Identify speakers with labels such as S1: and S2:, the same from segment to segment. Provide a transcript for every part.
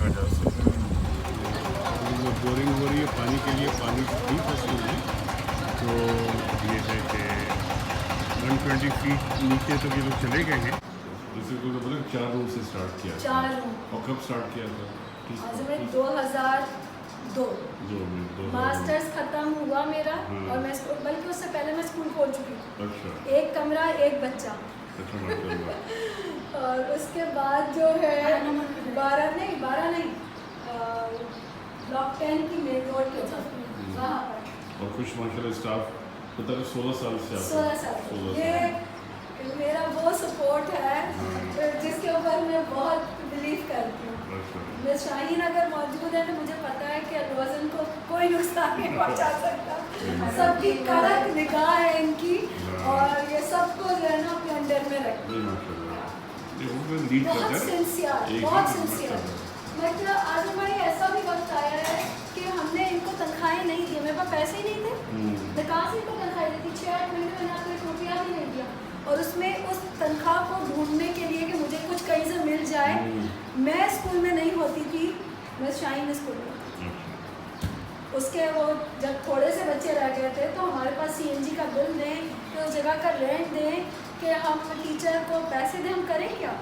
S1: वजह से बोरिंग हो रही है पानी के लिए। पानी ठीक है स्कूल में, तो ये है कि 120 फीट नीचे तो ये लोग चले गए हैं। जैसे को बोले 4 रूम से स्टार्ट किया,
S2: 4 रूम।
S1: और कब स्टार्ट किया था?
S2: आज मैं 2002 मास्टर्स खत्म हुआ मेरा। और मैं बल्कि उससे पहले मैं स्कूल खोल चुकी हूँ।
S1: अच्छा।
S2: एक कमरा एक बच्चा।
S1: अच्छा माशाल्लाह।
S2: और उसके बाद जो है 12 नहीं ब्लॉक 10 की मेन रोड के वहाँ पर।
S1: और कुछ माशाल्लाह स्टाफ पता है 16 साल से
S2: 16 साल। ये मेरा वो सपोर्ट है जिसके ऊपर मैं बहुत बिलीव करती हूँ। मैं शाहीन अगर मौजूद है तो मुझे पता है कि अलवज़न को कोई नुकसान नहीं पहुँचा सकता। सबकी कड़क निगाह है इनकी, और ये सबको जो है ना अपने अंडर में रखती है। बहुत सिंसियर। मतलब आज हमारे ऐसा भी वक्त आया है कि हमने इनको तनख्वाहें नहीं दी, मेरे पास पैसे ही नहीं थे। मैं कहाँ से इनको तनख्वाहें देती? 6-8 महीने में ना तो 1 रुपया भी नहीं दिया। और उसमें उस तनख्वाह को ढूंढने के लिए कि मुझे कुछ कहीं से मिल जाए, मैं स्कूल में नहीं होती थी, मैं शाहीन स्कूल में होती थी। उसके वो जब थोड़े से बच्चे रह गए थे तो हमारे पास CNG का बिल दें, तो उस जगह का रेंट दें कि हम टीचर को पैसे दें, हम करें क्या?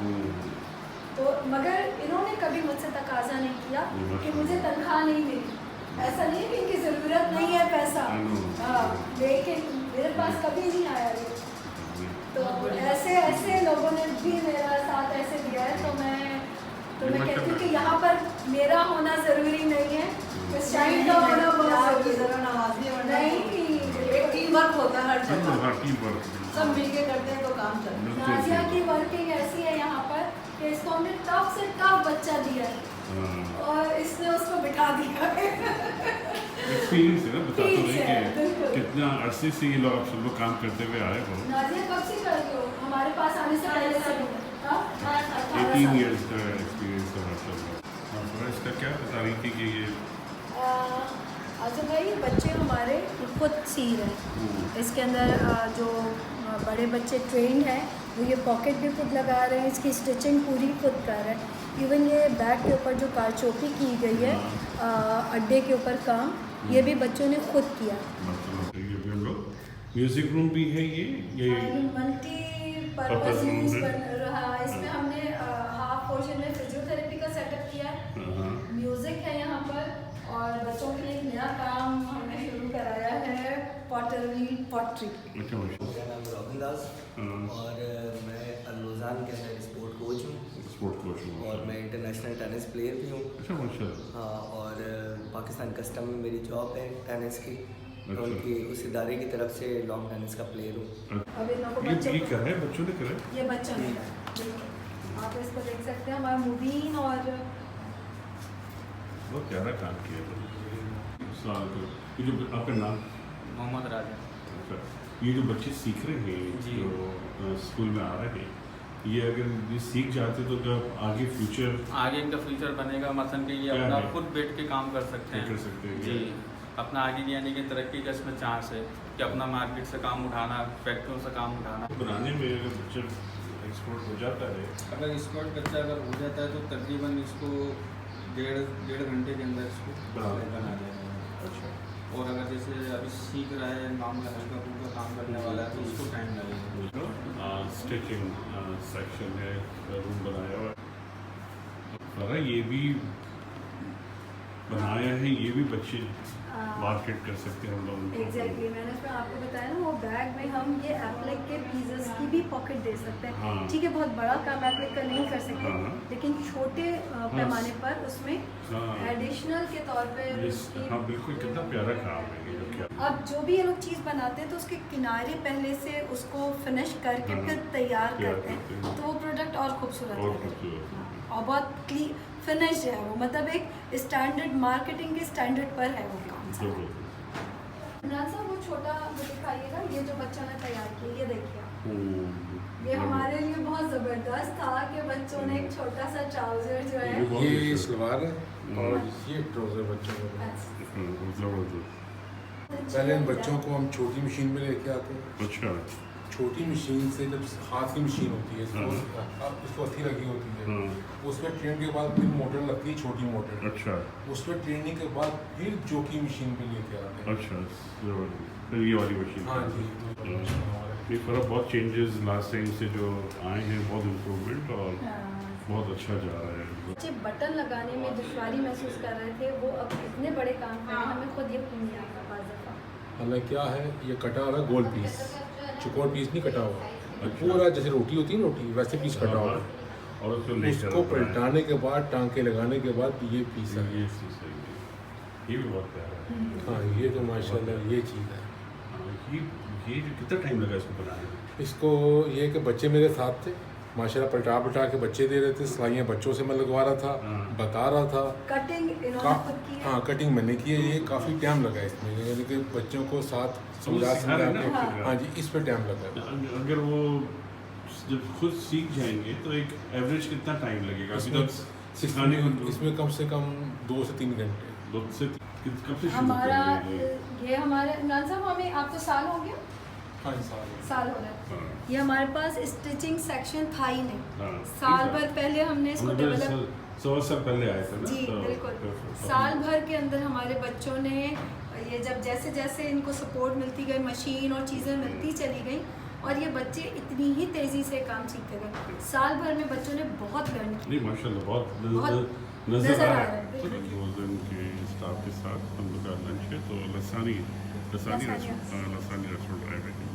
S2: तो मगर इन्होंने कभी मुझसे तकाजा नहीं किया कि मुझे तनख्वाह नहीं मिली। ऐसा नहीं कि इनकी ज़रूरत नहीं है पैसा, लेकिन मेरे पास कभी नहीं आया ये। तो ऐसे लोगों ने भी मेरा साथ ऐसे दिया है। तो मैं कहती हूँ कि यहाँ पर मेरा होना ज़रूरी नहीं है, शाहीन का होना बहुत ज़रूरी है। नहीं,
S3: एक टीम वर्क होता है हर जगह, सब मिलके करते हैं तो काम चलता है।
S2: नाजिया की वर्किंग ऐसी है यहाँ पर कि इसको हमने टफ से टफ बच्चा दिया है और इसने उसको बिठा दिया है।
S1: एक्सपीरियंस है ना, बता तो रही कि कितना अरसे से ये लोग आप सब लोग काम करते हुए आए हो।
S2: नाजिया कब से कर रहे हो? हमारे पास आने से पहले से
S1: 18 इयर्स का एक्सपीरियंस है माशाल्लाह। इसका क्या बता रही थी कि ये
S2: अच्छा भाई, बच्चे हमारे खुद सी रहे हैं। इसके अंदर जो बड़े बच्चे ट्रेंड हैं वो ये पॉकेट भी खुद लगा रहे हैं, इसकी स्टिचिंग पूरी खुद कर रहे हैं। इवन ये बैग के ऊपर जो कारचोपी की गई है, अड्डे के ऊपर काम, ये भी बच्चों ने खुद किया।
S1: म्यूजिक रूम भी है ये
S2: मल्टीपर्पज यूज बन रहा है। इसमें हमने हाफ पोर्शन में फिजियोथेरेपी का सेटअप किया है, म्यूजिक है यहाँ पर, और बच्चों के लिए एक नया काम हमने शुरू कराया है, पॉटरी।
S4: मेरा नाम रॉबिन दास और मैं अलवज़ान के अंदर स्पोर्ट कोच हूँ और मैं इंटरनेशनल टेनिस प्लेयर भी हूँ। हाँ, और पाकिस्तान कस्टम में मेरी जॉब है टेनिस की, तो उनकी उस इदारे की तरफ से लॉन्ग टेनिस का प्लेयर हूँ।
S2: अब इन लोगों
S1: ये क्या है? बच्चों ने करा?
S2: ये बच्चों ने करा। आप इसको देख सकते हैं, हमारा मुबीन और
S1: बहुत प्यारा काम किया है। ये जो आपका नाम?
S5: मोहम्मद राजा।
S1: अच्छा, ये जो बच्चे सीख रहे हैं जो स्कूल में आ रहे हैं, ये अगर ये सीख जाते तो जब आगे
S5: इनका फ्यूचर बनेगा, मसलन कि ये अपना खुद बैठ के काम कर सकते हैं जी। अपना आगे यानी कि तरक्की का इसमें चांस है कि अपना मार्केट से काम उठाना, फैक्ट्रियों से काम उठाना।
S1: बनाने में अगर बच्चा एक्सपोर्ट हो जाता है,
S5: अगर एक्सपोर्ट बच्चा अगर हो जाता है तो तकरीबन इसको डेढ़ घंटे के अंदर इसको बना देगा।
S1: अच्छा।
S5: और अगर जैसे अभी सीख रहा है, मामला हल्का फुल्का काम करने वाला है तो उसको टाइम लगेगा।
S1: स्टिचिंग सेक्शन है, रूम बनाया हुआ है। ये भी बनाया है, ये भी बच्चे मार्केट कर सकते हैं हम लोग।
S2: एग्जैक्टली, मैंने उसमें आपको बताया ना, वो बैग में हम ये एप्लिक के पीसेस की भी पॉकेट दे सकते हैं। ठीक है, बहुत बड़ा काम एप्लिक का नहीं कर सकते, लेकिन छोटे पैमाने पर उसमें एडिशनल के तौर पे
S1: बिल्कुल, कितना प्यारा काम है ये। क्या
S2: अब जो भी ये लोग चीज़ बनाते हैं तो उसके किनारे पहले से उसको फिनिश करके फिर तैयार करते हैं, तो वो प्रोडक्ट और खूबसूरत लगता है और बहुत फिनिश है वो, मतलब एक स्टैंडर्ड मार्केटिंग के स्टैंडर्ड पर है वो काम। वो छोटा दिखाइएगा, ये जो बच्चा ने तैयार किया, ये देखिए, ये हमारे लिए बहुत ज़बरदस्त था कि बच्चों ने एक छोटा सा ट्राउज़र जो है,
S6: ये सलवार है और ये ट्राउज़र बच्चों को। पहले इन बच्चों को हम छोटी मशीन में लेके आते हैं।
S1: अच्छा।
S6: छोटी मशीन से जब हाथ की मशीन होती है इसको अथी लगी होती है, उसमें ट्रेन के बाद फिर मोटर लगती है, छोटी मोटर।
S1: अच्छा।
S6: उसमें ट्रेनिंग के बाद फिर जो की मशीन पे लेके आते हैं।
S1: अच्छा, फिर ये वाली मशीन।
S6: हाँ जी।
S1: ये फर्क बहुत चेंजेस लास्ट टाइम से जो आए हैं, बहुत इम्प्रूवमेंट और बहुत अच्छा जा रहा है।
S2: बच्चे बटन लगाने में दुश्वारी महसूस कर रहे थे, वो अब इतने बड़े काम कर रहे हैं, हमें खुद यकीन नहीं आता बाज़ दफ़ा।
S6: मतलब क्या है, ये कटा हुआ है गोल पीस, चौकोर पीस नहीं कटा हुआ, पूरा जैसे रोटी होती है रोटी वैसे पीस कटा हुआ है,
S1: और
S6: उसको पलटाने के बाद टांके लगाने के बाद ये पीस है।
S1: ये भी बहुत प्यारा है।
S6: हाँ, ये तो माशाल्लाह ये चीज़ है।
S1: ये जो कितना टाइम लगा इसको बनाने में?
S6: इसको ये कि बच्चे मेरे साथ थे माशाल्लाह, पलटा के बच्चे दे रहे थे, सिलाइयाँ बच्चों से मैं लगवा रहा था, बता रहा था।
S2: कटिंग इन्होंने खुद की है।
S6: हाँ, कटिंग मैंने की है। ये काफ़ी टाइम लगा इसमें, यानी कि बच्चों को साथ समझा के। हाँ जी, इस पर टाइम लगा।
S1: अगर वो जब खुद सीख जाएंगे तो एक एवरेज कितना टाइम लगेगा सिखाने को?
S6: इसमें कम से कम 2 से 3 घंटे।
S1: 2 से कब से
S2: हमारा ये हमारे इमरान साहब, हमें आप तो साल हो गया।
S6: हाँ,
S2: साल हो रहा है। ये हमारे पास स्टिचिंग सेक्शन था ही नहीं।
S1: हाँ,
S2: साल भर पहले हमने इसको डेवलप,
S1: 100 साल पहले आए थे ना?
S2: जी बिल्कुल, साल भर के अंदर हमारे बच्चों ने ये जब जैसे जैसे इनको सपोर्ट मिलती गई, मशीन और चीज़ें मिलती चली गई, और ये बच्चे इतनी ही तेज़ी से काम सीखते गए। साल भर में बच्चों ने बहुत लर्न किया।
S1: नहीं माशाल्लाह, बहुत नज़र आ रहा है। रोज़न के स्टाफ के साथ हम लोग का लंच है, तो लसानी रेस्टोरेंट आए हुए हैं।